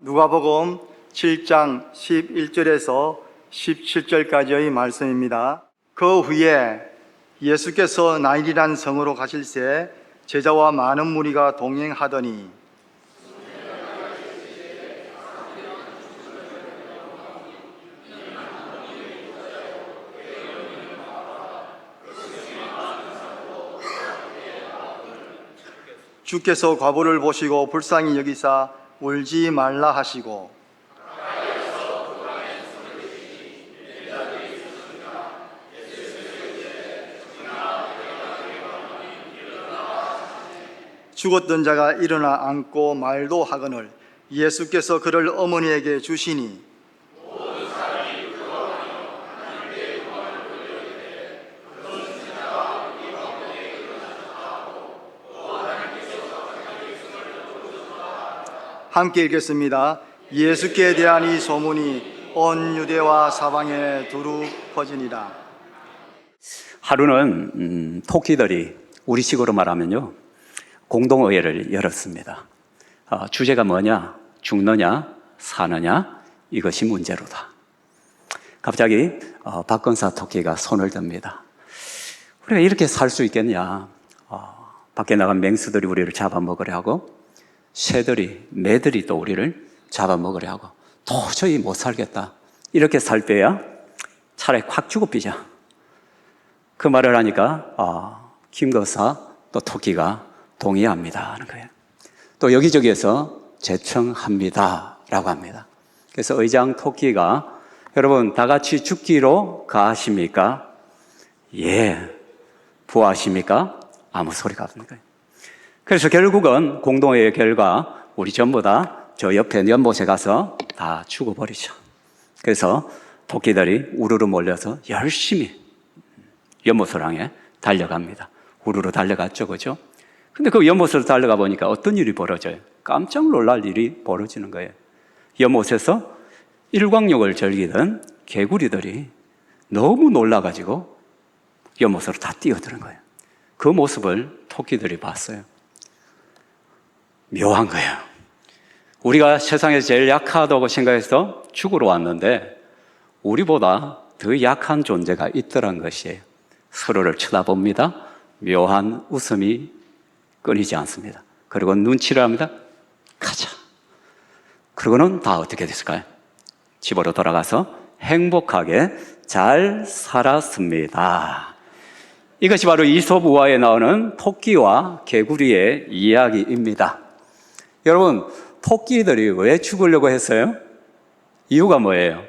누가복음 7장 11절에서 17절까지의 말씀입니다. 그 후에 예수께서 나인이란 성으로 가실새 제자와 많은 무리가 동행하더니 주께서 과부를 보시고 불쌍히 여기사 울지 말라 하시고 죽었던 자가 일어나 앉고 말도 하거늘 예수께서 그를 어머니에게 주시니 함께 읽겠습니다. 예수께 대한 이 소문이 온 유대와 사방에 두루 퍼지니라. 하루는 토끼들이 우리식으로 말하면요 공동의회를 열었습니다. 주제가 뭐냐? 죽느냐 사느냐 이것이 문제로다. 갑자기 박건사 토끼가 손을 듭니다. 우리가 이렇게 살 수 있겠냐? 밖에 나간 맹수들이 우리를 잡아먹으려 하고 새들이, 매들이 또 우리를 잡아먹으려 하고 도저히 못 살겠다. 이렇게 살 때야 차라리 확 죽어비자. 그 말을 하니까 김거사 또 토끼가 동의합니다 하는 거예요. 또 여기저기에서 제청합니다 라고 합니다. 그래서 의장 토끼가 여러분 다 같이 죽기로 가십니까? 예. 부하십니까? 아무 소리가 없는 거예요. 그래서 결국은 공동회의 결과 우리 전부 다 저 옆에 연못에 가서 다 죽어버리죠. 그래서 토끼들이 우르르 몰려서 열심히 연못을 향해 달려갑니다. 우르르 달려갔죠, 그죠? 근데 그 연못으로 달려가 보니까 어떤 일이 벌어져요? 깜짝 놀랄 일이 벌어지는 거예요. 연못에서 일광욕을 즐기던 개구리들이 너무 놀라가지고 연못으로 다 뛰어드는 거예요. 그 모습을 토끼들이 봤어요. 묘한 거예요. 우리가 세상에서 제일 약하다고 생각해서 죽으러 왔는데 우리보다 더 약한 존재가 있더란 것이에요. 서로를 쳐다봅니다. 묘한 웃음이 끊이지 않습니다. 그리고 눈치를 합니다. 가자. 그러고는 다 어떻게 됐을까요? 집으로 돌아가서 행복하게 잘 살았습니다. 이것이 바로 이솝 우화에 나오는 토끼와 개구리의 이야기입니다. 여러분, 토끼들이 왜 죽으려고 했어요? 이유가 뭐예요?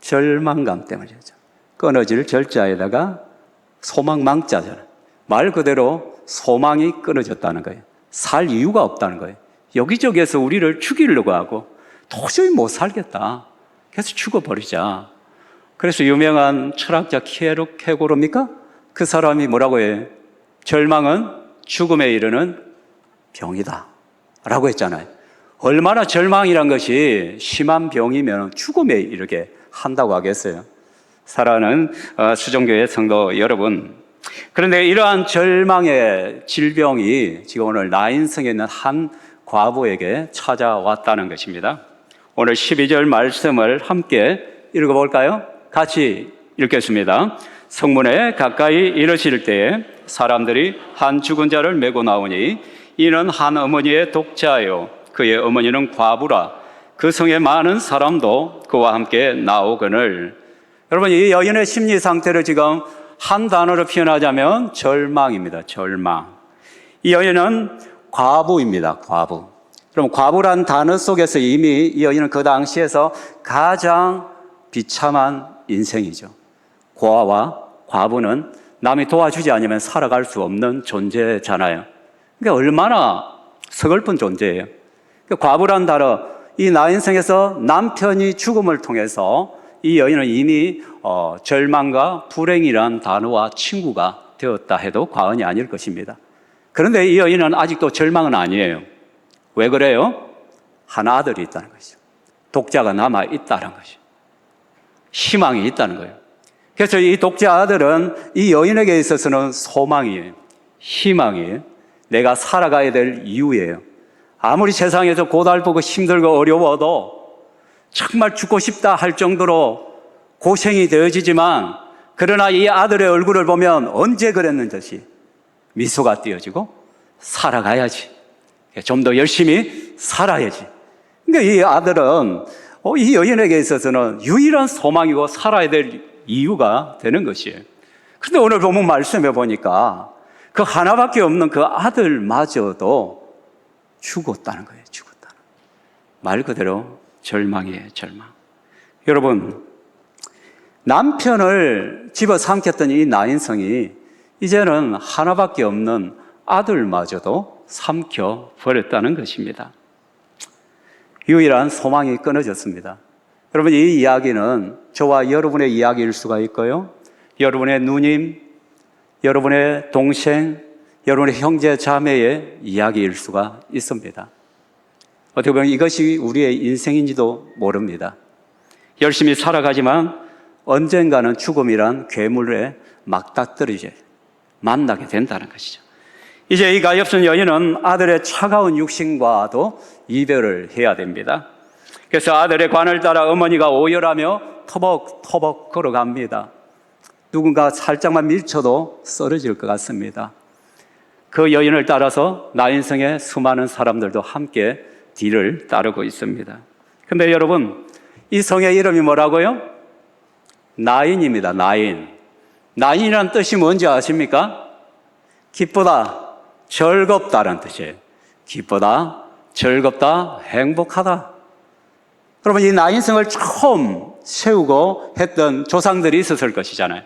절망감 때문이죠. 끊어질 절자에다가 소망망자잖아요. 말 그대로 소망이 끊어졌다는 거예요. 살 이유가 없다는 거예요. 여기저기에서 우리를 죽이려고 하고 도저히 못 살겠다. 그래서 죽어버리자. 그래서 유명한 철학자 케고르입니까? 그 사람이 뭐라고 해요? 절망은 죽음에 이르는 병이다 라고 했잖아요. 얼마나 절망이란 것이 심한 병이면 죽음에 이르게 한다고 하겠어요. 사랑하는 수종교회 성도 여러분, 그런데 이러한 절망의 질병이 지금 오늘 나인성에 있는 한 과부에게 찾아왔다는 것입니다. 오늘 12절 말씀을 함께 읽어볼까요? 같이 읽겠습니다. 성문에 가까이 이르실 때에 사람들이 한 죽은 자를 메고 나오니 이는 한 어머니의 독자요 그의 어머니는 과부라. 그 성에 많은 사람도 그와 함께 나오거늘. 여러분, 이 여인의 심리 상태를 지금 한 단어로 표현하자면 절망입니다. 절망. 이 여인은 과부입니다. 과부. 그럼 과부란 단어 속에서 이미 이 여인은 그 당시에서 가장 비참한 인생이죠. 고아와 과부는 남이 도와주지 않으면 살아갈 수 없는 존재잖아요. 그러니까 얼마나 서글픈 존재예요. 과부란 단어, 이 나인성에서 남편이 죽음을 통해서 이 여인은 이미 절망과 불행이란 단어와 친구가 되었다 해도 과언이 아닐 것입니다. 그런데 이 여인은 아직도 절망은 아니에요. 왜 그래요? 한 아들이 있다는 것이죠. 독자가 남아 있다는 것이죠. 희망이 있다는 거예요. 그래서 이 독자 아들은 이 여인에게 있어서는 소망이에요. 희망이에요. 내가 살아가야 될 이유예요. 아무리 세상에서 고달프고 힘들고 어려워도 정말 죽고 싶다 할 정도로 고생이 되어지지만, 그러나 이 아들의 얼굴을 보면 언제 그랬는 듯이 미소가 띄어지고 살아가야지, 좀 더 열심히 살아야지. 그러니까 이 아들은 이 여인에게 있어서는 유일한 소망이고 살아야 될 이유가 되는 것이에요. 그런데 오늘 본문 말씀해 보니까 그 하나밖에 없는 그 아들마저도 죽었다는 거예요. 죽었다는. 말 그대로 절망이에요. 절망. 여러분, 남편을 집어삼켰던 이 나인성이 이제는 하나밖에 없는 아들마저도 삼켜버렸다는 것입니다. 유일한 소망이 끊어졌습니다. 여러분, 이 이야기는 저와 여러분의 이야기일 수가 있고요, 여러분의 누님, 여러분의 동생, 여러분의 형제 자매의 이야기일 수가 있습니다. 어떻게 보면 이것이 우리의 인생인지도 모릅니다. 열심히 살아가지만 언젠가는 죽음이란 괴물에 맞닥뜨리게 만나게 된다는 것이죠. 이제 이 가엾은 여인은 아들의 차가운 육신과도 이별을 해야 됩니다. 그래서 아들의 관을 따라 어머니가 오열하며 터벅터벅 걸어갑니다. 누군가 살짝만 밀쳐도 쓰러질 것 같습니다. 그 여인을 따라서 나인성의 수많은 사람들도 함께 뒤를 따르고 있습니다. 근데 여러분, 이 성의 이름이 뭐라고요? 나인입니다. 나인. 나인이라는 뜻이 뭔지 아십니까? 기쁘다, 즐겁다라는 뜻이에요. 기쁘다, 즐겁다, 행복하다. 여러분, 이 나인성을 처음 세우고 했던 조상들이 있었을 것이잖아요.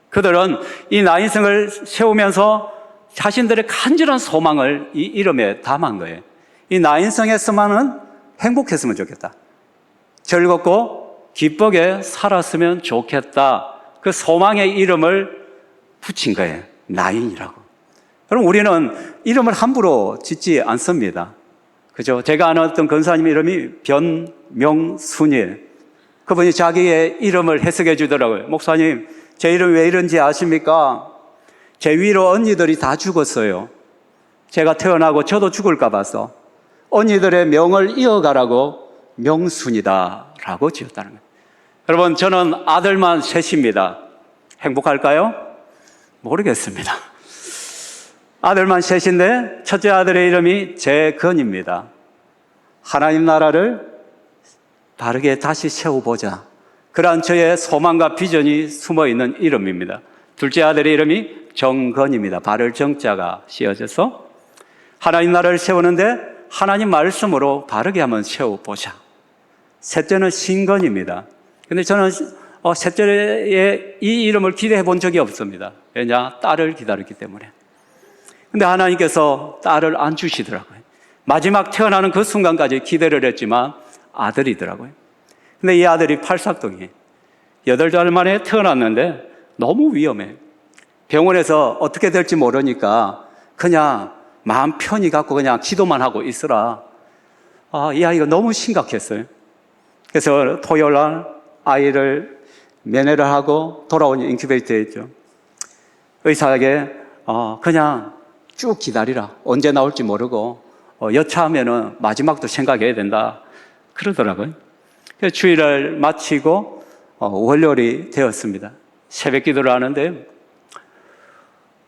그들은 이 나인성을 세우면서 자신들의 간절한 소망을 이 이름에 담은 거예요. 이 나인성에서만은 행복했으면 좋겠다, 즐겁고 기쁘게 살았으면 좋겠다, 그 소망의 이름을 붙인 거예요. 나인이라고. 여러분, 우리는 이름을 함부로 짓지 않습니다. 그죠? 제가 아는 어떤 권사님 이름이 변명순이에요. 그분이 자기의 이름을 해석해 주더라고요. 목사님, 제 이름 왜 이런지 아십니까? 제 위로 언니들이 다 죽었어요. 제가 태어나고 저도 죽을까 봐서 언니들의 명을 이어가라고 명순이다 라고 지었다는 거예요. 여러분, 저는 아들만 셋입니다. 행복할까요? 모르겠습니다. 아들만 셋인데 첫째 아들의 이름이 재건입니다. 하나님 나라를 바르게 다시 세워보자, 그러한 저의 소망과 비전이 숨어있는 이름입니다. 둘째 아들의 이름이 정건입니다. 바를 정자가 씌어져서 하나님 나라를 세우는데 하나님 말씀으로 바르게 한번 세워보자. 셋째는 신건입니다. 근데 저는 셋째의 이 이름을 기대해 본 적이 없습니다. 왜냐? 딸을 기다렸기 때문에. 근데 하나님께서 딸을 안 주시더라고요. 마지막 태어나는 그 순간까지 기대를 했지만 아들이더라고요. 근데 이 아들이 팔삭둥이, 8달 만에 태어났는데 너무 위험해. 병원에서 어떻게 될지 모르니까 그냥 마음 편히 갖고 그냥 기도만 하고 있으라. 이 아이가 너무 심각했어요. 그래서 토요일 날 아이를 면회를 하고 돌아온 인큐베이터에 있죠. 의사에게 그냥 쭉 기다리라. 언제 나올지 모르고 여차하면은 마지막도 생각해야 된다 그러더라고요. 그래서 주일을 마치고 월요일이 되었습니다. 새벽 기도를 하는데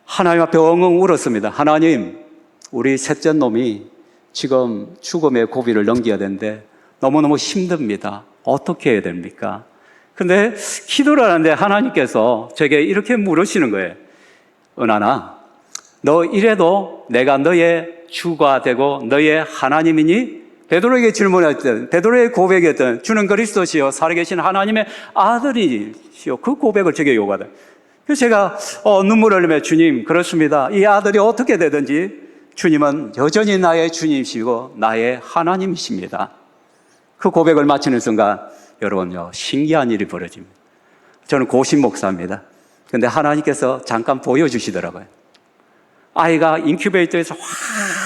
하나님 앞에 엉엉 울었습니다. 하나님, 우리 셋째 놈이 지금 죽음의 고비를 넘겨야 되는데 너무너무 힘듭니다. 어떻게 해야 됩니까? 근데 기도를 하는데 하나님께서 제게 이렇게 물으시는 거예요. 은하나, 너 이래도 내가 너의 주가 되고 너의 하나님이니? 베드로에게 질문했던, 베드로의 고백했던 주는 그리스도시요 살아계신 하나님의 아들이시요, 그 고백을 제게 요구하다. 그래서 제가 눈물을 흘리며, 주님, 그렇습니다. 이 아들이 어떻게 되든지 주님은 여전히 나의 주님이시고 나의 하나님이십니다. 그 고백을 마치는 순간 여러분요, 신기한 일이 벌어집니다. 저는 고신 목사입니다. 근데 하나님께서 잠깐 보여주시더라고요. 아이가 인큐베이터에서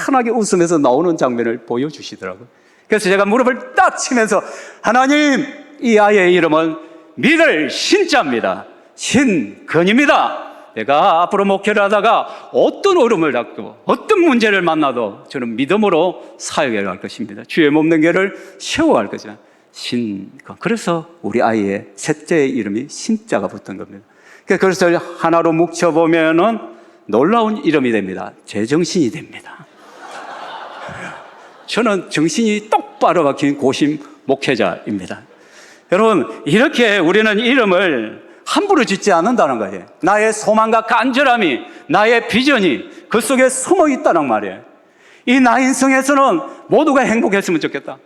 환하게 웃으면서 나오는 장면을 보여주시더라고요. 그래서 제가 무릎을 딱 치면서, 하나님, 이 아이의 이름은 믿을 신자입니다. 신건입니다. 내가 앞으로 목회를 하다가 어떤 어려움을 겪고 어떤 문제를 만나도 저는 믿음으로 사역해 갈 것입니다. 주의 몸된 개를 세워갈 것이다. 그래서 우리 아이의 셋째의 이름이 신자가 붙은 겁니다. 그래서 하나로 뭉쳐보면은 놀라운 이름이 됩니다. 제정신이 됩니다. 저는 정신이 똑바로 박힌 고심 목회자입니다. 여러분, 이렇게 우리는 이름을 함부로 짓지 않는다는 거예요. 나의 소망과 간절함이, 나의 비전이 그 속에 숨어 있다는 말이에요. 이 나인성에서는 모두가 행복했으면 좋겠다.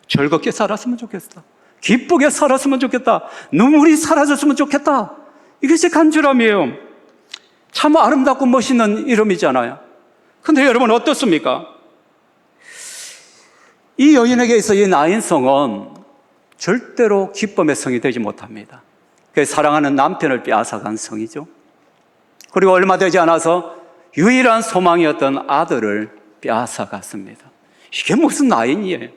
즐겁게 살았으면 좋겠다. 기쁘게 살았으면 좋겠다. 눈물이 사라졌으면 좋겠다. 이것이 간절함이에요. 참 아름답고 멋있는 이름이잖아요. 근데 여러분 어떻습니까? 이 여인에게 있어 이 나인성은 절대로 기쁨의 성이 되지 못합니다. 사랑하는 남편을 빼앗아간 성이죠. 그리고 얼마 되지 않아서 유일한 소망이었던 아들을 빼앗아갔습니다. 이게 무슨 나인이에요?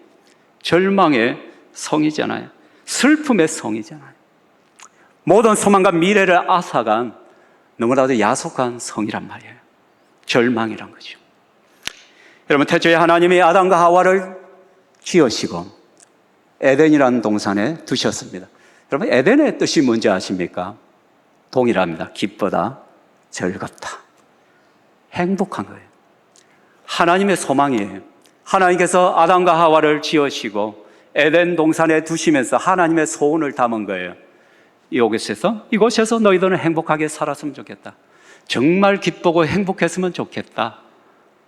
절망의 성이잖아요. 슬픔의 성이잖아요. 모든 소망과 미래를 앗아간 너무나도 야속한 성이란 말이에요. 절망이란 거죠. 여러분, 태초에 하나님이 아담과 하와를 지으시고 에덴이라는 동산에 두셨습니다. 여러분, 에덴의 뜻이 뭔지 아십니까? 동일합니다. 기쁘다, 즐겁다, 행복한 거예요. 하나님의 소망이에요. 하나님께서 아담과 하와를 지으시고 에덴 동산에 두시면서 하나님의 소원을 담은 거예요. 이곳에서 너희들은 행복하게 살았으면 좋겠다. 정말 기쁘고 행복했으면 좋겠다.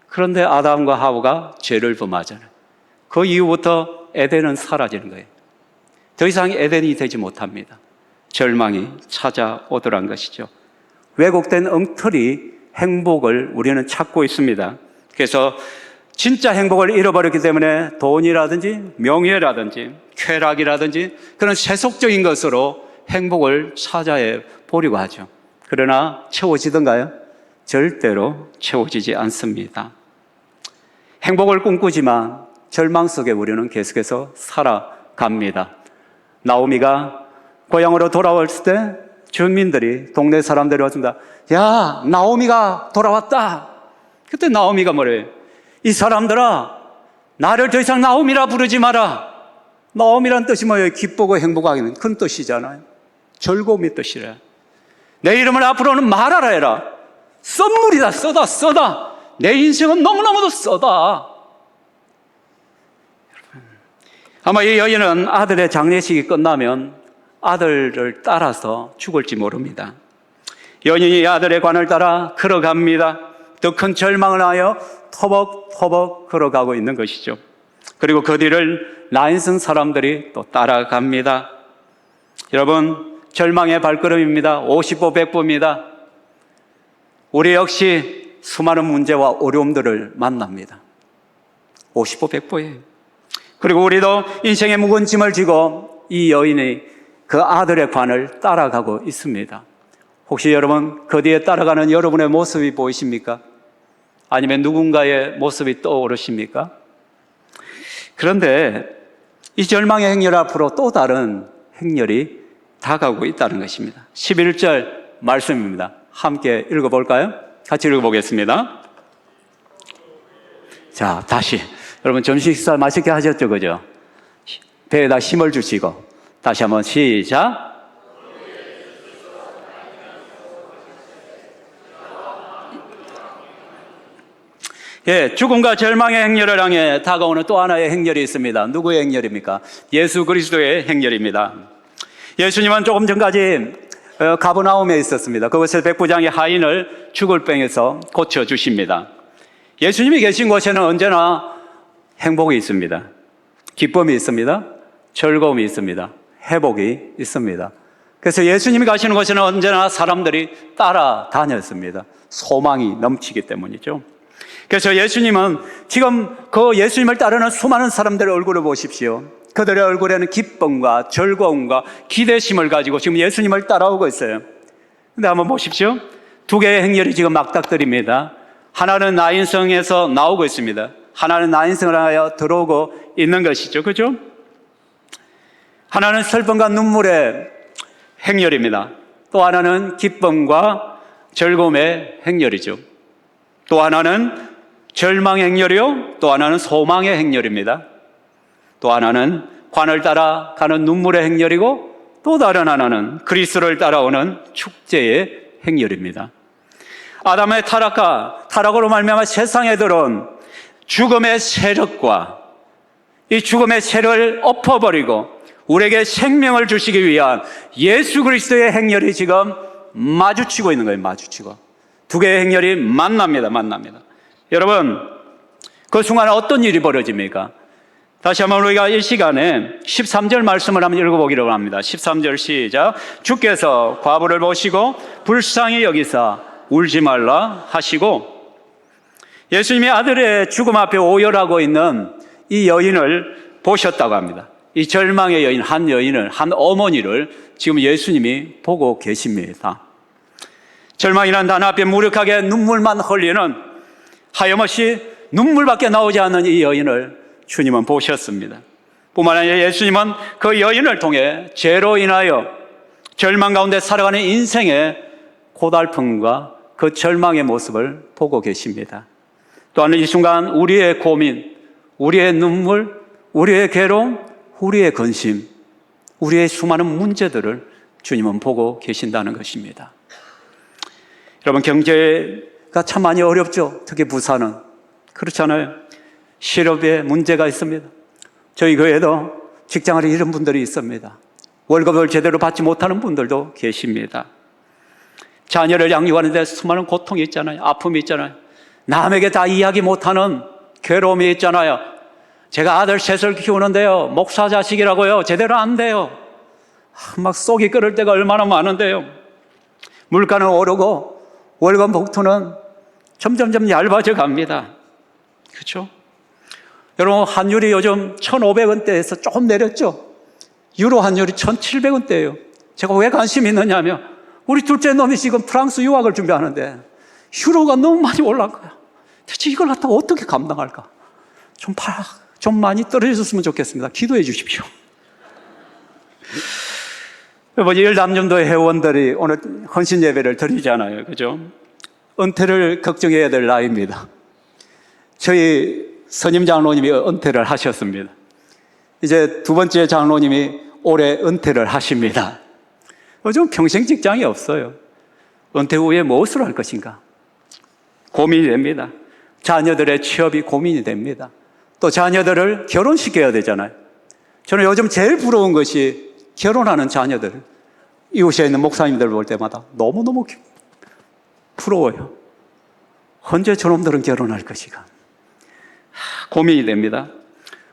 그런데 아담과 하와가 죄를 범하잖아요. 그 이후부터 에덴은 사라지는 거예요. 더 이상 에덴이 되지 못합니다. 절망이 찾아오더란 것이죠. 왜곡된 엉터리 행복을 우리는 찾고 있습니다. 그래서 진짜 행복을 잃어버렸기 때문에 돈이라든지 명예라든지 쾌락이라든지 그런 세속적인 것으로 행복을 찾아해 보려고 하죠. 그러나 채워지던가요? 절대로 채워지지 않습니다. 행복을 꿈꾸지만 절망 속에 우리는 계속해서 살아갑니다. 나오미가 고향으로 돌아왔을 때 주민들이, 동네 사람들이 왔습니다. 야, 나오미가 돌아왔다. 그때 나오미가 뭐래요? 이 사람들아, 나를 더 이상 나오미라 부르지 마라. 나오미란 뜻이 뭐예요? 기쁘고 행복하기는 큰 뜻이잖아요. 즐거움의 뜻이래. 내 이름을 앞으로는 말하라 해라. 썸물이다, 써다. 내 인생은 너무너무도 써다. 아마 이 여인은 아들의 장례식이 끝나면 아들을 따라서 죽을지 모릅니다. 여인이 아들의 관을 따라 걸어갑니다. 더 큰 절망을 하여 터벅터벅 걸어가고 있는 것이죠. 그리고 그 뒤를 나인성 사람들이 또 따라갑니다. 여러분, 절망의 발걸음입니다. 50보 100보입니다. 우리 역시 수많은 문제와 어려움들을 만납니다. 50보 100보예요. 그리고 우리도 인생의 무거운 짐을 지고 이 여인이 그 아들의 관을 따라가고 있습니다. 혹시 여러분 그 뒤에 따라가는 여러분의 모습이 보이십니까? 아니면 누군가의 모습이 떠오르십니까? 그런데 이 절망의 행렬 앞으로 또 다른 행렬이 다가오고 있다는 것입니다. 11절 말씀입니다. 함께 읽어볼까요? 같이 읽어보겠습니다. 자, 다시. 여러분 점심 식사 맛있게 하셨죠? 그죠? 배에다 힘을 주시고 다시 한번 시작. 예, 죽음과 절망의 행렬을 향해 다가오는 또 하나의 행렬이 있습니다. 누구의 행렬입니까? 예수 그리스도의 행렬입니다. 예수님은 조금 전까지 가버나움에 있었습니다. 그곳에서 백부장의 하인을 죽을 병에서 고쳐주십니다. 예수님이 계신 곳에는 언제나 행복이 있습니다. 기쁨이 있습니다. 즐거움이 있습니다. 회복이 있습니다. 그래서 예수님이 가시는 곳에는 언제나 사람들이 따라다녔습니다. 소망이 넘치기 때문이죠. 그래서 예수님은 지금 그 예수님을 따르는 수많은 사람들의 얼굴을 보십시오. 그들의 얼굴에는 기쁨과 즐거움과 기대심을 가지고 지금 예수님을 따라오고 있어요. 근데 한번 보십시오. 두 개의 행렬이 지금 막닥뜨립니다. 하나는 나인성에서 나오고 있습니다. 하나는 나인성을 하여 들어오고 있는 것이죠. 그죠? 하나는 슬픔과 눈물의 행렬입니다. 또 하나는 기쁨과 즐거움의 행렬이죠. 또 하나는 절망의 행렬이요, 또 하나는 소망의 행렬입니다. 또 하나는 관을 따라 가는 눈물의 행렬이고, 또 다른 하나는 그리스도를 따라오는 축제의 행렬입니다. 아담의 타락으로 말미암아 세상에 들어온 죽음의 세력과 이 죽음의 세력을 엎어버리고 우리에게 생명을 주시기 위한 예수 그리스도의 행렬이 지금 마주치고 있는 거예요. 마주치고 두 개의 행렬이 만납니다. 여러분, 그 순간에 어떤 일이 벌어집니까? 다시 한번 우리가 이 시간에 13절 말씀을 한번 읽어보기로 합니다. 13절 시작. 주께서 과부를 보시고 불쌍히 여기사 울지 말라 하시고, 예수님이 아들의 죽음 앞에 오열하고 있는 이 여인을 보셨다고 합니다. 이 절망의 여인, 한 여인을, 한 어머니를 지금 예수님이 보고 계십니다. 절망이라는 단어 앞에 무력하게 눈물만 흘리는, 하염없이 눈물밖에 나오지 않는 이 여인을 주님은 보셨습니다. 뿐만 아니라 예수님은 그 여인을 통해 죄로 인하여 절망 가운데 살아가는 인생의 고달픔과 그 절망의 모습을 보고 계십니다. 또한 이 순간 우리의 고민, 우리의 눈물, 우리의 괴로움, 우리의 근심, 우리의 수많은 문제들을 주님은 보고 계신다는 것입니다. 여러분, 경제가 참 많이 어렵죠. 특히 부산은. 그렇잖아요. 실업에 문제가 있습니다. 저희 교회에도 직장을 잃은 분들이 있습니다. 월급을 제대로 받지 못하는 분들도 계십니다. 자녀를 양육하는데 수많은 고통이 있잖아요. 아픔이 있잖아요. 남에게 다 이야기 못하는 괴로움이 있잖아요. 제가 아들 셋을 키우는데요, 목사 자식이라고요, 제대로 안 돼요. 막 속이 끓을 때가 얼마나 많은데요. 물가는 오르고 월급 봉투는 점점점 얇아져 갑니다. 그렇죠? 여러분, 환율이 요즘 1,500원대에서 조금 내렸죠? 유로 환율이 1,700원대예요. 제가 왜 관심이 있느냐 하면 우리 둘째 놈이 지금 프랑스 유학을 준비하는데 유로가 너무 많이 올라간 거야. 대체 이걸 갖다가 어떻게 감당할까? 좀 많이 떨어졌으면 좋겠습니다. 기도해 주십시오. 여러분, 일남년도의 회원들이 오늘 헌신 예배를 드리잖아요. 그죠? 은퇴를 걱정해야 될 나이입니다. 저희 선임 장로님이 은퇴를 하셨습니다. 이제 두 번째 장로님이 올해 은퇴를 하십니다. 요즘 평생 직장이 없어요. 은퇴 후에 무엇을 할 것인가? 고민이 됩니다. 자녀들의 취업이 고민이 됩니다. 또 자녀들을 결혼시켜야 되잖아요. 저는 요즘 제일 부러운 것이 결혼하는 자녀들, 이웃에 있는 목사님들 볼 때마다 너무너무 부러워요. 언제 저놈들은 결혼할 것인가? 고민이 됩니다.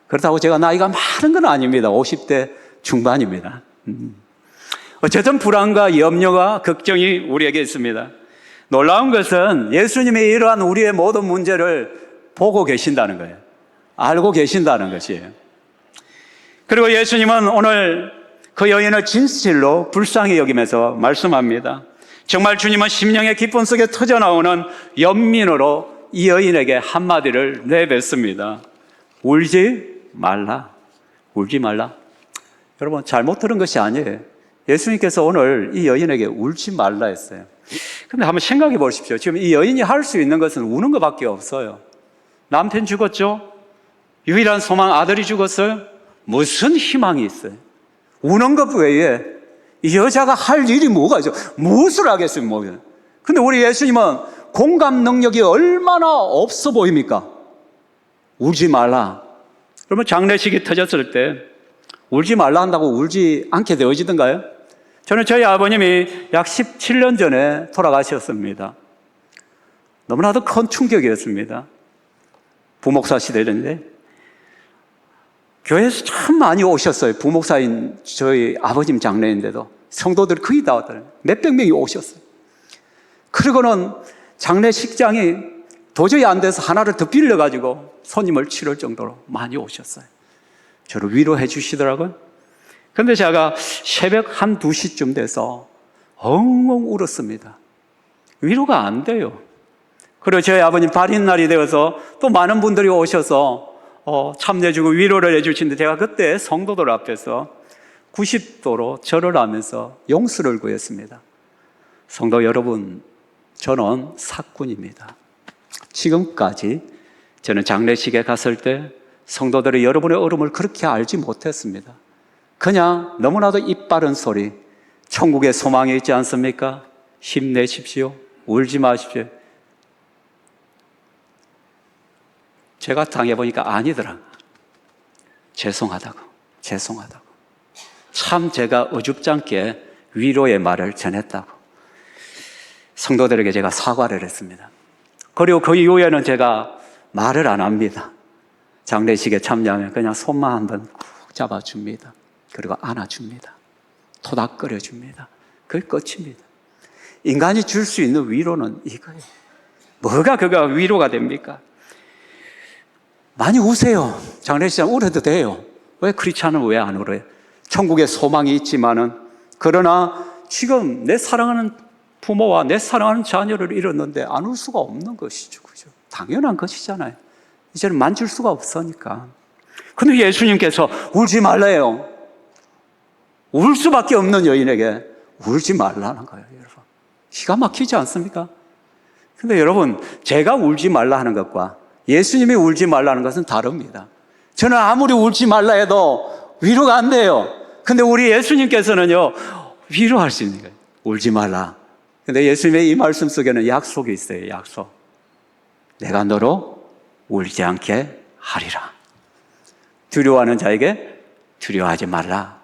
그렇다고 제가 나이가 많은 건 아닙니다. 50대 중반입니다. 어쨌든 불안과 염려와 걱정이 우리에게 있습니다. 놀라운 것은 예수님이 이러한 우리의 모든 문제를 보고 계신다는 거예요. 알고 계신다는 것이에요. 그리고 예수님은 오늘 그 여인을 진실로 불쌍히 여기면서 말씀합니다. 정말 주님은 심령의 기쁨 속에 터져나오는 연민으로 이 여인에게 한마디를 내뱉습니다. 울지 말라. 울지 말라. 여러분, 잘못 들은 것이 아니에요. 예수님께서 오늘 이 여인에게 울지 말라 했어요. 근데 한번 생각해 보십시오. 지금 이 여인이 할 수 있는 것은 우는 것밖에 없어요. 남편 죽었죠? 유일한 소망 아들이 죽었어요? 무슨 희망이 있어요? 우는 것 외에 이 여자가 할 일이 뭐가 있어요? 무엇을 하겠어요? 근데 우리 예수님은 공감 능력이 얼마나 없어 보입니까? 울지 말라. 그러면 장례식이 터졌을 때 울지 말라 한다고 울지 않게 되어지던가요? 저는 저희 아버님이 약 17년 전에 돌아가셨습니다. 너무나도 큰 충격이었습니다. 부목사 시대인데 교회에서 참 많이 오셨어요. 부목사인 저희 아버님 장례인데도 성도들이 거의 다 왔더라고요. 몇백 명이 오셨어요. 그리고는 장례식장이 도저히 안 돼서 하나를 더 빌려가지고 손님을 치를 정도로 많이 오셨어요. 저를 위로해 주시더라고요. 근데 제가 새벽 1, 2시쯤 돼서 엉엉 울었습니다. 위로가 안 돼요. 그리고 저희 아버님 발인 날이 되어서 또 많은 분들이 오셔서 참여해주고 위로를 해주시는데 제가 그때 성도들 앞에서 90도로 절을 하면서 용서를 구했습니다. 성도 여러분, 저는 사꾼입니다. 지금까지 저는 장례식에 갔을 때 성도들이 여러분의 어려움을 그렇게 알지 못했습니다. 그냥 너무나도 입 바른 소리, 천국에 소망이 있지 않습니까? 힘내십시오. 울지 마십시오. 제가 당해보니까 아니더라. 죄송하다고. 참 제가 어줍잖게 위로의 말을 전했다고. 성도들에게 제가 사과를 했습니다. 그리고 그 이후에는 제가 말을 안 합니다. 장례식에 참여하면 그냥 손만 한번 꾹 잡아줍니다. 그리고 안아줍니다. 토닥거려줍니다. 그게 끝입니다. 인간이 줄 수 있는 위로는 이거예요. 뭐가 그가 위로가 됩니까? 많이 우세요. 장례식장 울어도 돼요. 왜 크리스찬은 왜 안 울어요? 천국에 소망이 있지만은, 그러나 지금 내 사랑하는 부모와 내 사랑하는 자녀를 잃었는데 안 울 수가 없는 것이죠. 그죠? 당연한 것이잖아요. 이제는 만질 수가 없으니까. 근데 예수님께서 울지 말래요. 울 수밖에 없는 여인에게 울지 말라는 거예요, 여러분. 기가 막히지 않습니까? 근데 여러분, 제가 울지 말라 하는 것과 예수님이 울지 말라는 것은 다릅니다. 저는 아무리 울지 말라 해도 위로가 안 돼요. 근데 우리 예수님께서는요, 위로할 수 있는 거예요. 울지 말라. 근데 예수님의 이 말씀 속에는 약속이 있어요, 약속. 내가 너로 울지 않게 하리라. 두려워하는 자에게 두려워하지 말라.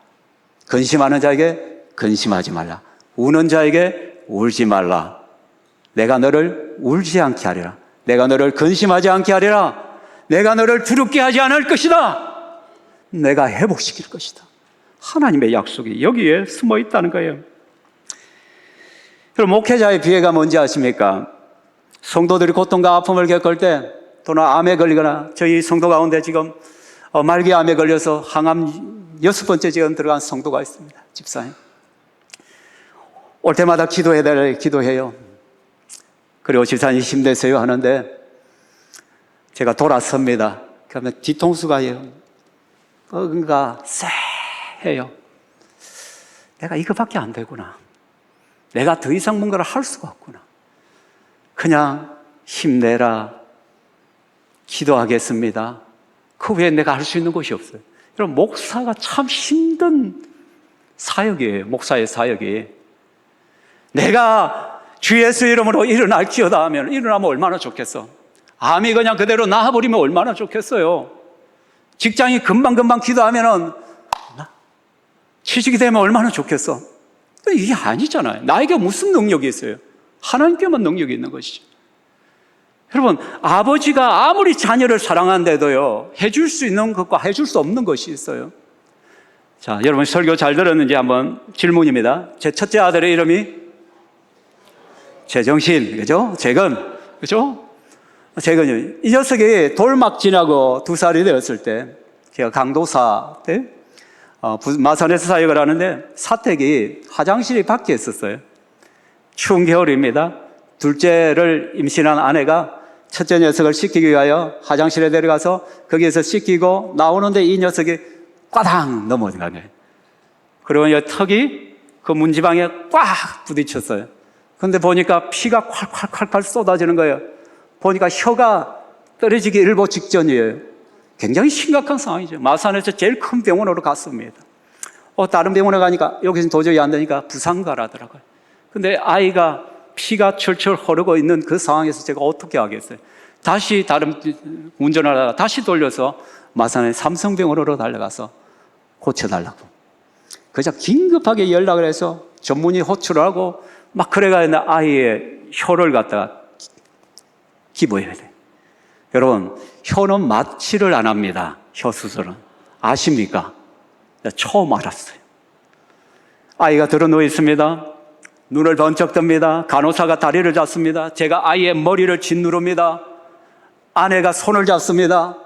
근심하는 자에게 근심하지 말라. 우는 자에게 울지 말라. 내가 너를 울지 않게 하리라. 내가 너를 근심하지 않게 하리라. 내가 너를 두렵게 하지 않을 것이다. 내가 회복시킬 것이다. 하나님의 약속이 여기에 숨어 있다는 거예요. 그럼 목회자의 비애가 뭔지 아십니까? 성도들이 고통과 아픔을 겪을 때, 또는 암에 걸리거나, 저희 성도 가운데 지금 말기암에 걸려서 항암 6번째 지금 들어간 성도가 있습니다. 집사님. 올 때마다 기도해요. 그리고 집사님 힘내세요 하는데, 제가 돌아섭니다. 그러면 뒤통수가 뭔가 쎄해요. 내가 이거밖에 안 되구나. 내가 더 이상 뭔가를 할 수가 없구나. 그냥 힘내라. 기도하겠습니다. 그 외에 내가 할 수 있는 것이 없어요. 여러분, 목사가 참 힘든 사역이에요. 목사의 사역이. 내가 주 예수 이름으로 일어날지어다 하면 일어나면 얼마나 좋겠어. 암이 그냥 그대로 나아버리면 얼마나 좋겠어요. 직장이 금방금방 기도하면은 취직이 되면 얼마나 좋겠어. 이게 아니잖아요. 나에게 무슨 능력이 있어요? 하나님께만 능력이 있는 것이죠. 여러분, 아버지가 아무리 자녀를 사랑한데도요, 해줄 수 있는 것과 해줄 수 없는 것이 있어요. 자, 여러분 설교 잘 들었는지 한번 질문입니다. 제 첫째 아들의 이름이 재정신, 그죠? 재근, 그죠? 재근이. 이 녀석이 돌막 지나고 2살이 되었을 때, 제가 강도사 때, 마산에서 사역을 하는데, 사택이 화장실이 밖에 있었어요. 추운 겨울입니다. 둘째를 임신한 아내가 첫째 녀석을 씻기기 위하여 화장실에 데려가서 거기에서 씻기고 나오는데 이 녀석이 꽈당 넘어간 거예요. 그리고 이 턱이 그 문지방에 꽉 부딪혔어요. 근데 보니까 피가 콸콸콸콸 쏟아지는 거예요. 보니까 혀가 떨어지기 일보 직전이에요. 굉장히 심각한 상황이죠. 마산에서 제일 큰 병원으로 갔습니다. 다른 병원에 가니까 여기서는 도저히 안 되니까 부산 가라더라고요. 근데 아이가 피가 철철 흐르고 있는 그 상황에서 제가 어떻게 하겠어요? 다시 다른 운전을 하다가 다시 돌려서 마산의 삼성병원으로 달려가서 고쳐달라고. 그래서 긴급하게 연락을 해서 전문의 호출을 하고 막 그래가 있는 아이의 혀를 갖다가 기부해야 돼. 여러분, 혀는 마취를 안 합니다. 혀 수술은. 아십니까? 처음 알았어요. 아이가 들어 누워 있습니다. 눈을 번쩍 뜹니다. 간호사가 다리를 잡습니다. 제가 아이의 머리를 짓누릅니다. 아내가 손을 잡습니다.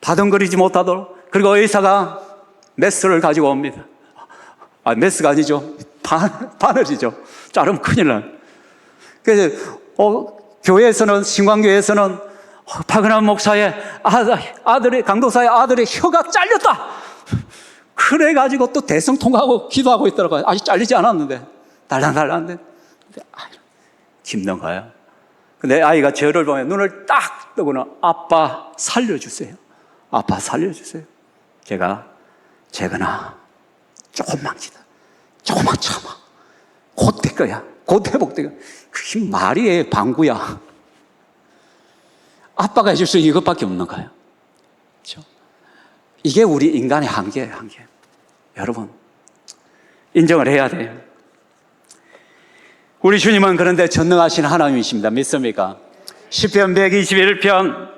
바둥거리지 못하도록. 그리고 의사가 메스를 가지고 옵니다. 메스가 아니죠. 바늘이죠. 자르면 큰일 나요. 그래서 교회에서는, 신광교회에서는 박은환 목사의 아들의, 강도사의 아들의 혀가 잘렸다. 그래가지고 또 대성통하고 기도하고 있더라고요. 아직 잘리지 않았는데. 달랑달랑한데. 힘든 거예요. 근데 아이가 저를 보면 눈을 딱 뜨고는 아빠 살려주세요. 아빠 살려주세요. 제가 재건아 조금만 기다려. 조금만 참아. 곧 될 거야. 곧 회복될 거야. 그게 말이에요. 방구야. 아빠가 해줄 수 있는 이것밖에 없는 거예요. 그렇죠? 이게 우리 인간의 한계예요. 한계. 여러분 인정을 해야 돼요. 우리 주님은 그런데 전능하신 하나님이십니다. 믿습니까? 시편 121편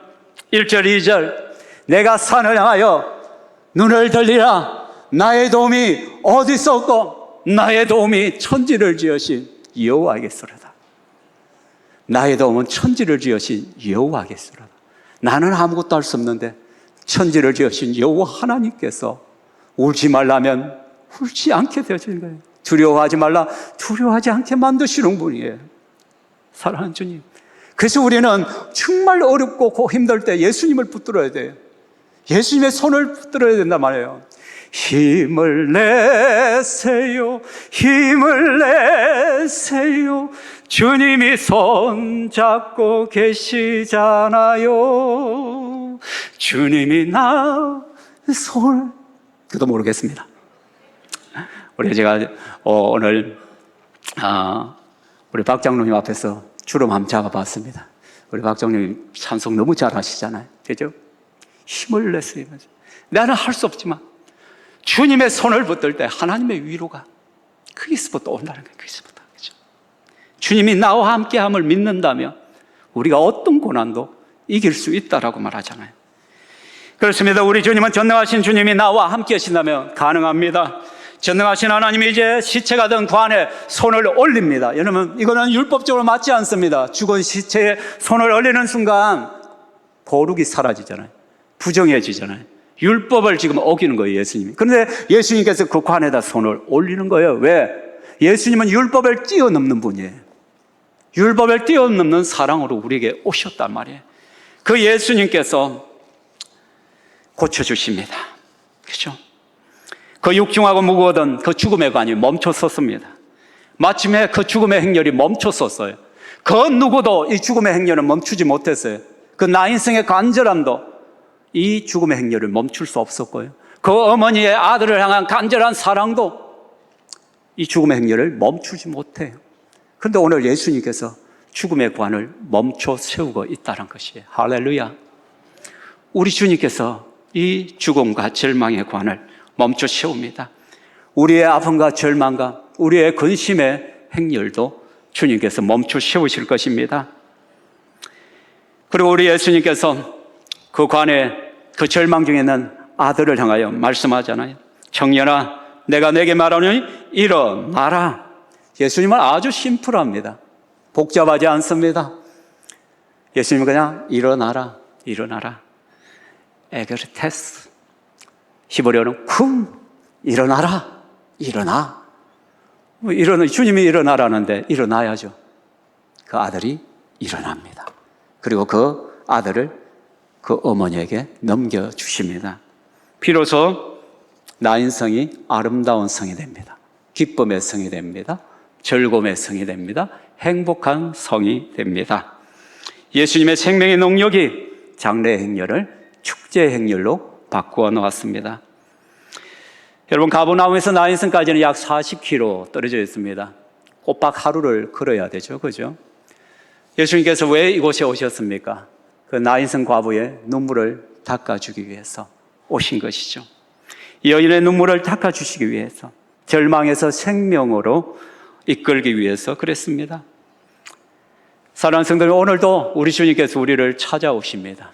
1절 2절 내가 산을 향하여 눈을 들리라 나의 도움이 어디서 없고 나의 도움이 천지를 지으신 여호와겠소로다. 나의 도움은 천지를 지으신 여호와겠소로다. 나는 아무것도 할 수 없는데 천지를 지으신 여호와 하나님께서 울지 말라면 울지 않게 되어지는 거예요. 두려워하지 말라 두려워하지 않게 만드시는 분이에요. 사랑하는 주님. 그래서 우리는 정말 어렵고 힘들 때 예수님을 붙들어야 돼요. 예수님의 손을 붙들어야 된단 말이에요. 힘을 내세요. 힘을 내세요. 주님이 손 잡고 계시잖아요. 주님이 나 손을 그도 모르겠습니다. 우리 제가 오늘 우리 박 장로님 앞에서 주름 한번 잡아봤습니다. 우리 박 장로님 찬송 너무 잘하시잖아요. 그죠? 힘을 내세요. 나는 할 수 없지만 주님의 손을 붙들 때 하나님의 위로가 거기서부터 온다는 거예요. 거기서부터. 그죠? 주님이 나와 함께함을 믿는다면 우리가 어떤 고난도 이길 수 있다라고 말하잖아요. 그렇습니다. 우리 주님은 전능하신 주님이 나와 함께 하신다면 가능합니다. 전능하신 하나님이 이제 시체가 된 관에 손을 올립니다. 여러분 이거는 율법적으로 맞지 않습니다. 죽은 시체에 손을 올리는 순간 거룩이 사라지잖아요. 부정해지잖아요. 율법을 지금 어기는 거예요, 예수님이. 그런데 예수님께서 그 관에다 손을 올리는 거예요. 왜? 예수님은 율법을 뛰어넘는 분이에요. 율법을 뛰어넘는 사랑으로 우리에게 오셨단 말이에요. 그 예수님께서 고쳐주십니다. 그렇죠? 그 육중하고 무거웠던 그 죽음의 관이 멈췄었습니다. 마침내 그 죽음의 행렬이 멈췄었어요. 그 누구도 이 죽음의 행렬은 멈추지 못했어요. 그 나인성의 간절함도 이 죽음의 행렬을 멈출 수 없었고요. 그 어머니의 아들을 향한 간절한 사랑도 이 죽음의 행렬을 멈추지 못해요. 그런데 오늘 예수님께서 죽음의 관을 멈춰 세우고 있다는 것이에요. 할렐루야. 우리 주님께서 이 죽음과 절망의 관을 멈춰 세웁니다. 우리의 아픔과 절망과 우리의 근심의 행렬도 주님께서 멈춰 세우실 것입니다. 그리고 우리 예수님께서 그 관에 그 절망 중에 있는 아들을 향하여 말씀하잖아요. 청년아 내가 내게 말하노니 일어나라. 예수님은 아주 심플합니다. 복잡하지 않습니다. 예수님은 그냥 일어나라 일어나라. 에게르테스 히브리어는 쿵 일어나라 일어나. 주님이 일어나라는데 일어나야죠. 그 아들이 일어납니다. 그리고 그 아들을 그 어머니에게 넘겨주십니다. 비로소 나인성이 아름다운 성이 됩니다. 기쁨의 성이 됩니다. 즐거움의 성이 됩니다. 행복한 성이 됩니다. 예수님의 생명의 능력이 장례 행렬을 축제 행렬로 바꾸어 놓았습니다. 여러분 가버나움에서 나인성까지는 약 40km 떨어져 있습니다. 꼬박 하루를 걸어야 되죠. 그죠? 예수님께서 왜 이곳에 오셨습니까? 그 나인성 과부의 눈물을 닦아주기 위해서 오신 것이죠. 여인의 눈물을 닦아주시기 위해서 절망에서 생명으로 이끌기 위해서 그랬습니다. 사랑하는 성도님 오늘도 우리 주님께서 우리를 찾아오십니다.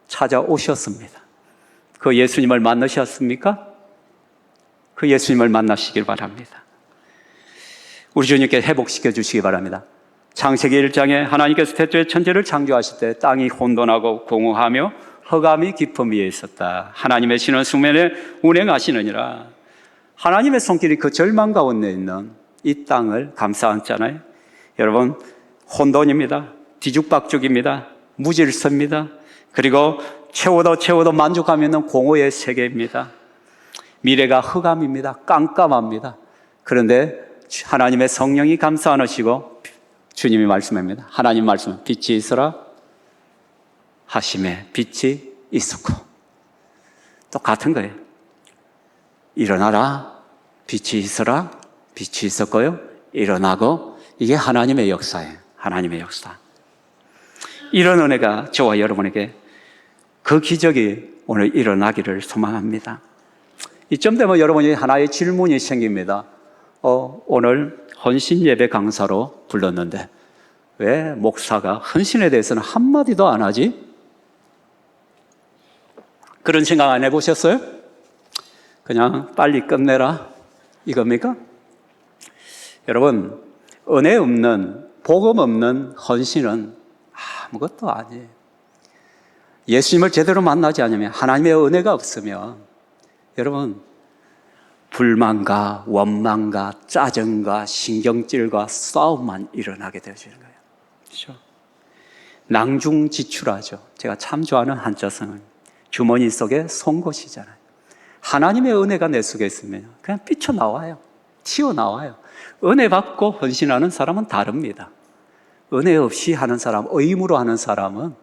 찾아오셨습니다. 그 예수님을 만나셨습니까? 그 예수님을 만나시길 바랍니다. 우리 주님께 회복시켜 주시기 바랍니다. 창세기 1장에 하나님께서 태초에 천지를 창조하실 때 땅이 혼돈하고 공허하며 흑암이 깊음 위에 있었다. 하나님의 신은 수면에 운행하시느니라. 하나님의 손길이 그 절망 가운데 있는 이 땅을 감싸안잖아요. 여러분 혼돈입니다. 뒤죽박죽입니다. 무질서입니다. 그리고 채워도 만족감이 있는 공허의 세계입니다. 미래가 흑암입니다. 깜깜합니다. 그런데 하나님의 성령이 감싸 안으시고 주님이 말씀합니다. 하나님 말씀, 빛이 있으라 하심에 빛이 있었고. 똑같은 거예요. 일어나라, 빛이 있으라, 빛이 있었고요. 일어나고, 이게 하나님의 역사예요. 하나님의 역사. 이런 은혜가 저와 여러분에게 그 기적이 오늘 일어나기를 소망합니다. 이쯤 되면 여러분이 하나의 질문이 생깁니다. 오늘 헌신 예배 강사로 불렀는데 왜 목사가 헌신에 대해서는 한마디도 안 하지? 그런 생각 안 해보셨어요? 그냥 빨리 끝내라 이겁니까? 여러분, 은혜 없는, 복음 없는 헌신은 아무것도 아니에요. 예수님을 제대로 만나지 않으면, 하나님의 은혜가 없으면 여러분, 불만과 원망과 짜증과 신경질과 싸움만 일어나게 되어지는 거예요. 그렇죠? 낭중지출하죠. 제가 참 좋아하는 한자성은 주머니 속에 송곳이잖아요. 하나님의 은혜가 내 속에 있으면 그냥 삐쳐나와요. 튀어나와요. 은혜 받고 헌신하는 사람은 다릅니다. 은혜 없이 하는 사람, 의무로 하는 사람은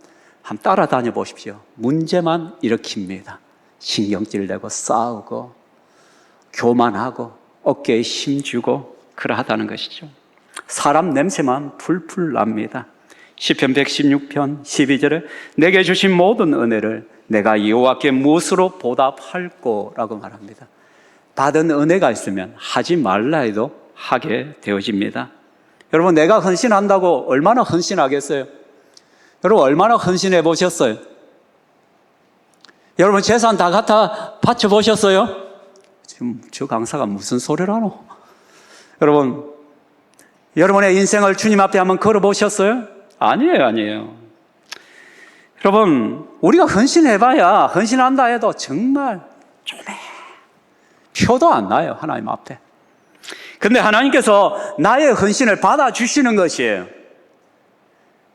한번 따라다녀 보십시오. 문제만 일으킵니다. 신경질 내고 싸우고 교만하고 어깨에 힘주고 그러하다는 것이죠. 사람 냄새만 풀풀 납니다. 시편 116편 12절에 내게 주신 모든 은혜를 내가 여호와께 무엇으로 보답할꼬 라고 말합니다. 받은 은혜가 있으면 하지 말라 해도 하게 되어집니다. 여러분, 내가 헌신한다고 얼마나 헌신하겠어요? 여러분, 얼마나 헌신해 보셨어요? 여러분, 재산 다 갖다 바쳐 보셨어요? 지금 저 강사가 무슨 소리를 하노? 여러분, 여러분의 인생을 주님 앞에 한번 걸어 보셨어요? 아니에요. 여러분, 우리가 헌신해봐야, 헌신한다 해도 정말 조금 표도 안 나요, 하나님 앞에. 근데 하나님께서 나의 헌신을 받아주시는 것이에요.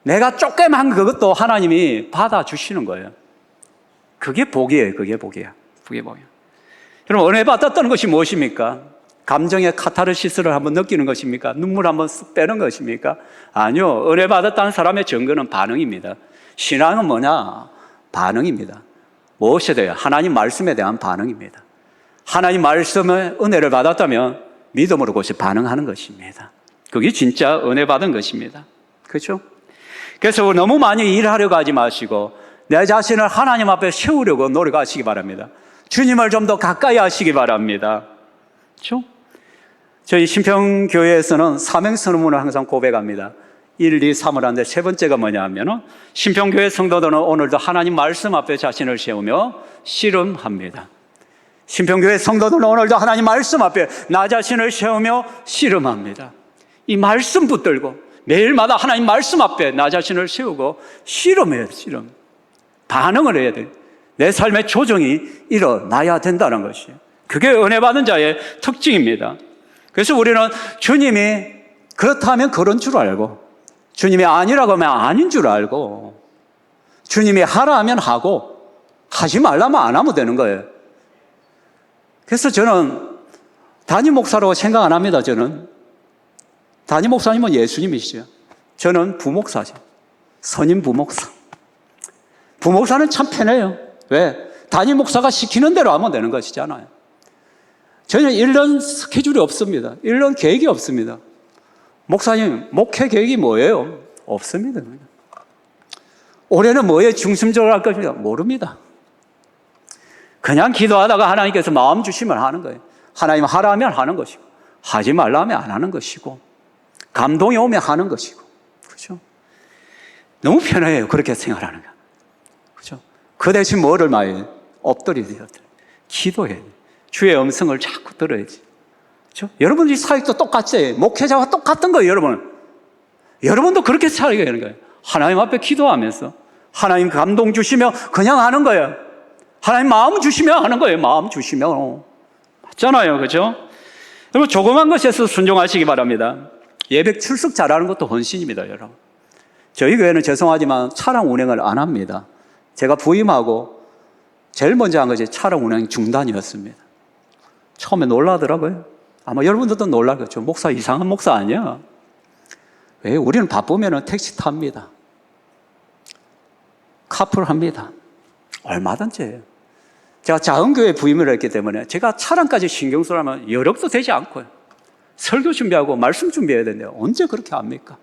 내가 조그만 그것도 하나님이 받아주시는 거예요. 그게 복이에요. 그게 복이야. 여러분, 은혜 받았다는 것이 무엇입니까? 감정의 카타르시스를 한번 느끼는 것입니까? 눈물 한번 쓱 빼는 것입니까? 아니요. 은혜 받았다는 사람의 증거는 반응입니다. 신앙은 뭐냐? 반응입니다. 무엇에 대해? 하나님 말씀에 대한 반응입니다. 하나님 말씀의 은혜를 받았다면 믿음으로 그것이 반응하는 것입니다. 그게 진짜 은혜 받은 것입니다. 그렇죠? 그래서 너무 많이 일하려고 하지 마시고 내 자신을 하나님 앞에 세우려고 노력하시기 바랍니다. 주님을 좀 더 가까이 하시기 바랍니다. 그렇죠? 저희 신평교회에서는 사명선언문을 항상 고백합니다. 1, 2, 3을 하는데 세 번째가 뭐냐 하면 신평교회 성도들은 오늘도 하나님 말씀 앞에 자신을 세우며 씨름합니다. 신평교회 성도들은 오늘도 하나님 말씀 앞에 나 자신을 세우며 씨름합니다. 이 말씀 붙들고 매일마다 하나님 말씀 앞에 나 자신을 세우고 씨름해야 돼. 씨름. 반응을 해야 돼. 내 삶의 조정이 일어나야 된다는 것이에요. 그게 은혜 받은 자의 특징입니다. 그래서 우리는 주님이 그렇다면 그런 줄 알고, 주님이 아니라고 하면 아닌 줄 알고, 주님이 하라 하면 하고 하지 말라면 안 하면 되는 거예요. 그래서 저는 담임 목사라고 생각 안 합니다. 저는 담임 목사님은 예수님이시죠. 저는 부목사죠. 선임 부목사. 부목사는 참 편해요. 왜? 담임 목사가 시키는 대로 하면 되는 것이잖아요. 저는 1년 스케줄이 없습니다. 1년 계획이 없습니다. 목사님, 목회 계획이 뭐예요? 없습니다. 올해는 뭐에 중심적으로 할 것입니다? 모릅니다. 그냥 기도하다가 하나님께서 마음 주시면 하는 거예요. 하나님 하라면 하는 것이고, 하지 말라면 안 하는 것이고, 감동이 오면 하는 것이고, 그렇죠? 너무 편해요. 그렇게 생활하는 거. 그렇죠? 그 대신 뭐를 많이 엎드려야 돼요. 기도해야 돼요. 주의 음성을 자꾸 들어야지. 그렇죠? 여러분들이 사역도 똑같지. 목회자와 똑같은 거예요, 여러분. 여러분도 그렇게 살아야 되는 거예요. 하나님 앞에 기도하면서 하나님 감동 주시면 그냥 하는 거예요. 하나님 마음 주시면 하는 거예요. 마음 주시면. 맞잖아요. 그렇죠? 여러분, 조그만 것에서 순종하시기 바랍니다. 예배 출석 잘하는 것도 헌신입니다, 여러분. 저희 교회는 죄송하지만 차량 운행을 안 합니다. 제가 부임하고 제일 먼저 한 것이 차량 운행 중단이었습니다. 처음에 놀라더라고요. 아마 여러분들도 놀라겠죠. 목사 이상한 목사 아니야? 왜? 우리는 바쁘면 택시 탑니다. 카풀 합니다. 얼마든지 해요. 제가 작은 교회 부임을 했기 때문에 제가 차량까지 신경 쓰려면 여력도 되지 않고요. 설교 준비하고 말씀 준비해야 되는데 언제 그렇게 합니까?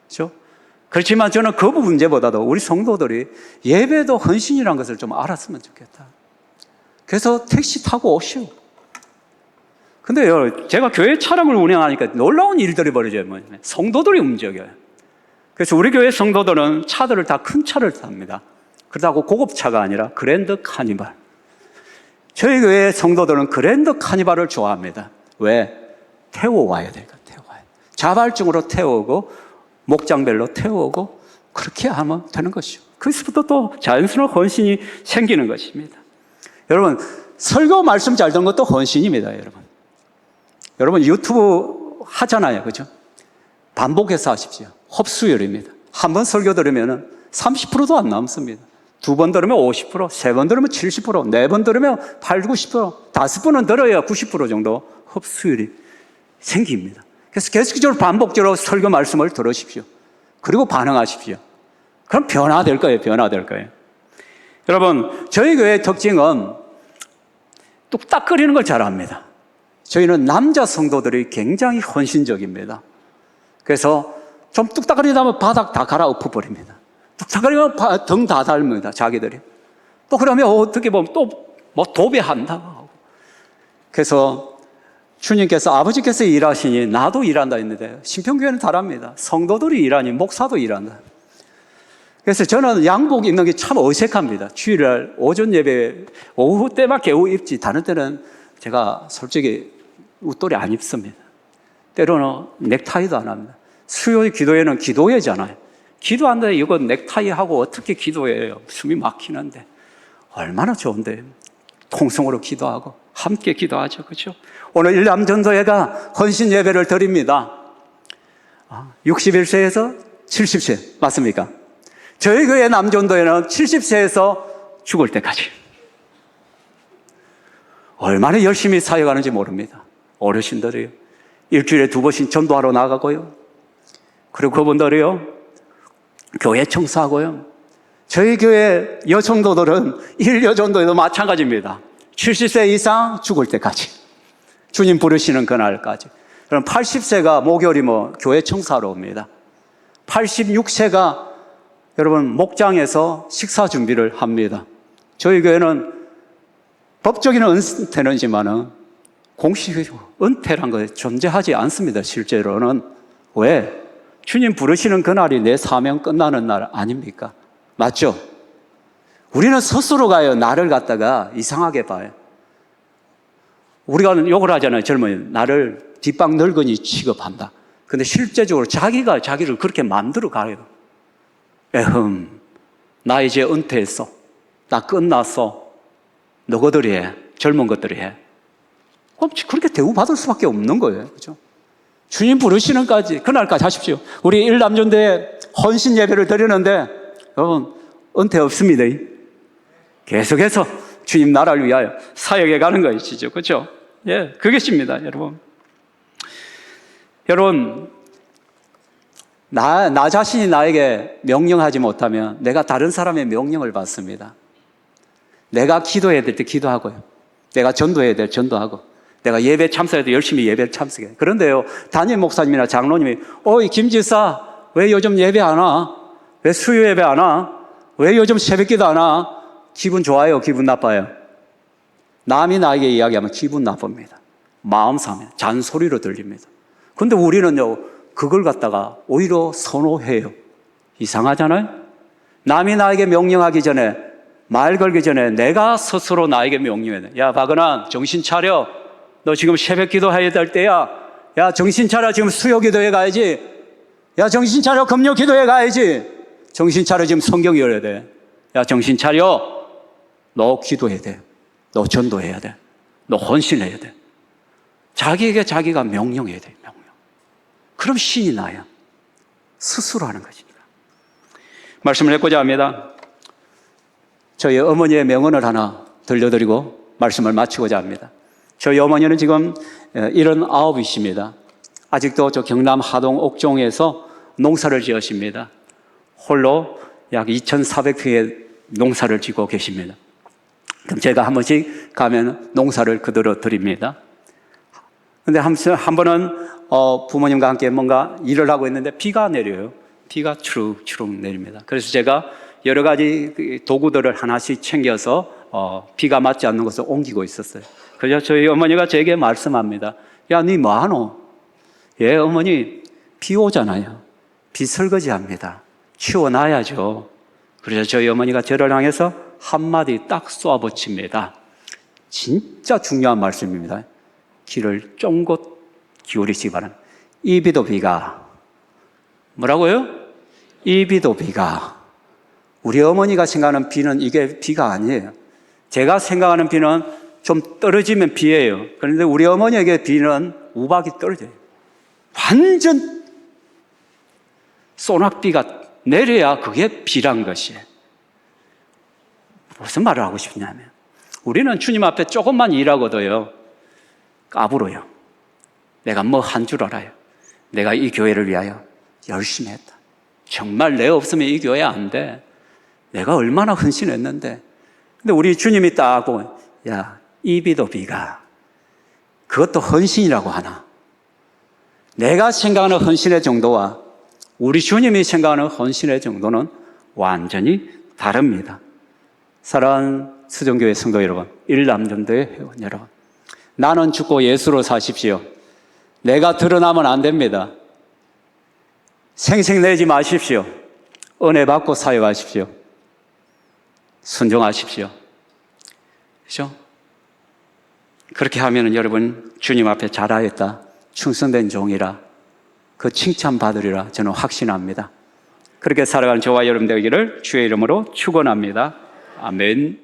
그렇죠? 그렇지만 저는 그 문제보다도 우리 성도들이 예배도 헌신이라는 것을 좀 알았으면 좋겠다. 그래서 택시 타고 오시오. 근데요, 제가 교회 차량을 운행하니까 놀라운 일들이 벌어져요. 성도들이 움직여요. 그래서 우리 교회 성도들은 차들을 다 큰 차를 탑니다. 그렇다고 고급차가 아니라 그랜드 카니발. 저희 교회 성도들은 그랜드 카니발을 좋아합니다. 왜? 태워와야 되니까, 태워와야 돼. 자발적으로 태우고, 목장별로 태우고, 그렇게 하면 되는 것이죠. 그래서부터 또 자연스러운 헌신이 생기는 것입니다. 여러분, 설교 말씀 잘 듣는 것도 헌신입니다, 여러분. 여러분, 유튜브 하잖아요, 그죠? 반복해서 하십시오. 흡수율입니다. 한 번 설교 들으면 30%도 안 남습니다. 두 번 들으면 50%, 세 번 들으면 70%, 네 번 들으면 80, 90%, 다섯 번은 들어야 90% 정도 흡수율이 생깁니다. 그래서 계속적으로 반복적으로 설교 말씀을 들으십시오. 그리고 반응하십시오. 그럼 변화될 거예요, 변화될 거예요. 여러분, 저희 교회의 특징은 뚝딱거리는 걸 잘합니다. 저희는 남자 성도들이 굉장히 헌신적입니다. 그래서 좀 뚝딱거리다 보면 바닥 다 갈아엎어버립니다. 뚝딱거리면 등 다 닳습니다, 자기들이. 또 그러면 어떻게 보면 또 뭐 도배한다고 하고. 그래서 주님께서, 아버지께서 일하시니 나도 일한다 했는데 신평교회는 다릅니다. 성도들이 일하니 목사도 일한다. 그래서 저는 양복 입는 게 참 어색합니다. 주일날 오전 예배 오후 때만 겨우 입지, 다른 때는 제가 솔직히 웃돌이 안 입습니다. 때로는 넥타이도 안 합니다. 수요일 기도회는 기도회잖아요. 기도하는데 이거 넥타이하고 어떻게 기도해요? 숨이 막히는데. 얼마나 좋은데. 통성으로 기도하고 함께 기도하죠. 그렇죠? 오늘 일남전도회가 헌신 예배를 드립니다. 61세에서 70세 맞습니까? 저희 교회 남전도회는 70세에서 죽을 때까지. 얼마나 열심히 사역하는지 모릅니다. 어르신들이요. 일주일에 2번씩 전도하러 나가고요. 그리고 그분들이요. 교회 청소하고요. 저희 교회 여성도들은 일여전도에도 마찬가지입니다. 70세 이상 죽을 때까지. 주님 부르시는 그날까지. 그럼 80세가 목요일이면 교회 청소하러 옵니다. 86세가 여러분 목장에서 식사 준비를 합니다. 저희 교회는 법적인 은퇴는지만은 공식 은퇴란 거 존재하지 않습니다. 실제로는. 왜? 주님 부르시는 그날이 내 사명 끝나는 날 아닙니까? 맞죠? 우리는 스스로 가요. 나를 갖다가 이상하게 봐요. 우리가 욕을 하잖아요. 젊은이. 나를 뒷방 늙은이 취급한다. 근데 실제적으로 자기가 자기를 그렇게 만들어 가요. 나 이제 은퇴했어. 나 끝났어. 너희들이 해. 젊은 것들이 해. 그럼 그렇게 대우받을 수밖에 없는 거예요. 그죠? 주님 부르시는 그날까지 하십시오. 우리 일남전도에 헌신 예배를 드리는데 여러분, 은퇴 없습니다. 계속해서 주님 나라를 위하여 사역해 가는 것이죠. 그렇죠? 예, 그것입니다, 여러분. 여러분, 나 자신이 나에게 명령하지 못하면 내가 다른 사람의 명령을 받습니다. 내가 기도해야 될 때 기도하고요. 내가 전도해야 될 전도하고, 내가 예배 참석해야 될 열심히 예배를 참석해요. 그런데요, 담임 목사님이나 장로님이 어이 김지사 왜 요즘 예배 안 와? 왜 수요 예배 안 와? 왜 요즘 새벽기도 안 와? 기분 좋아요? 기분 나빠요? 남이 나에게 이야기하면 기분 나쁩니다. 마음 상해, 잔소리로 들립니다. 근데 우리는요, 그걸 갖다가 오히려 선호해요. 이상하잖아요? 남이 나에게 명령하기 전에, 말 걸기 전에 내가 스스로 나에게 명령해야 돼. 야, 박은환, 정신 차려. 너 지금 새벽 기도해야 될 때야. 야, 정신 차려. 지금 수요 기도회 가야지. 야, 정신 차려. 금요 기도회 가야지. 정신 차려. 지금 성경 읽어야 돼. 야, 정신 차려. 너 기도해야 돼. 너 전도해야 돼. 너 헌신해야 돼. 자기에게 자기가 명령해야 돼. 명령. 그럼 신이 나야. 스스로 하는 것입니다. 말씀을 해보자 합니다. 저희 어머니의 명언을 하나 들려드리고 말씀을 마치고자 합니다. 저희 어머니는 지금 79이십니다. 아직도 저 경남 하동 옥종에서 농사를 지으십니다. 홀로 약 2,400평의 농사를 짓고 계십니다. 그럼 제가 한 번씩 가면 농사를 그대로 드립니다. 근데 한 번은 부모님과 함께 뭔가 일을 하고 있는데 비가 내려요. 비가 추룩추룩 내립니다. 그래서 제가 여러 가지 도구들을 하나씩 챙겨서 비가 맞지 않는 곳을 옮기고 있었어요. 그래서 저희 어머니가 제게 말씀합니다. 야, 니 뭐하노? 예, 어머니, 비 오잖아요. 비 설거지합니다. 치워놔야죠. 그래서 저희 어머니가 저를 향해서 한마디 딱 쏘아붙입니다. 진짜 중요한 말씀입니다. 귀를 쫑긋 기울이시기 바랍니다. 이 비도 비가, 뭐라고요? 이 비도 비가. 우리 어머니가 생각하는 비는 이게 비가 아니에요. 제가 생각하는 비는 좀 떨어지면 비예요. 그런데 우리 어머니에게 비는 우박이 떨어져요. 완전 소낙비가 내려야 그게 비란 것이에요. 무슨 말을 하고 싶냐면, 우리는 주님 앞에 조금만 일하고도요, 까불어요. 내가 뭐 한 줄 알아요. 내가 이 교회를 위하여 열심히 했다. 정말 내 없으면 이 교회 안 돼. 내가 얼마나 헌신했는데. 근데 우리 주님이 딱 보면, 야, 이 비도 비가, 그것도 헌신이라고 하나? 내가 생각하는 헌신의 정도와 우리 주님이 생각하는 헌신의 정도는 완전히 다릅니다. 사랑하는 수정교회 성도 여러분, 일남전도의 회원 여러분, 나는 죽고 예수로 사십시오. 내가 드러나면 안 됩니다. 생색내지 마십시오. 은혜 받고 사역하십시오. 순종하십시오. 그렇죠? 그렇게 하면 여러분 주님 앞에 잘하였다, 충성된 종이라, 그 칭찬받으리라 저는 확신합니다. 그렇게 살아가는 저와 여러분 되기를 주의 이름으로 축원합니다. 아멘.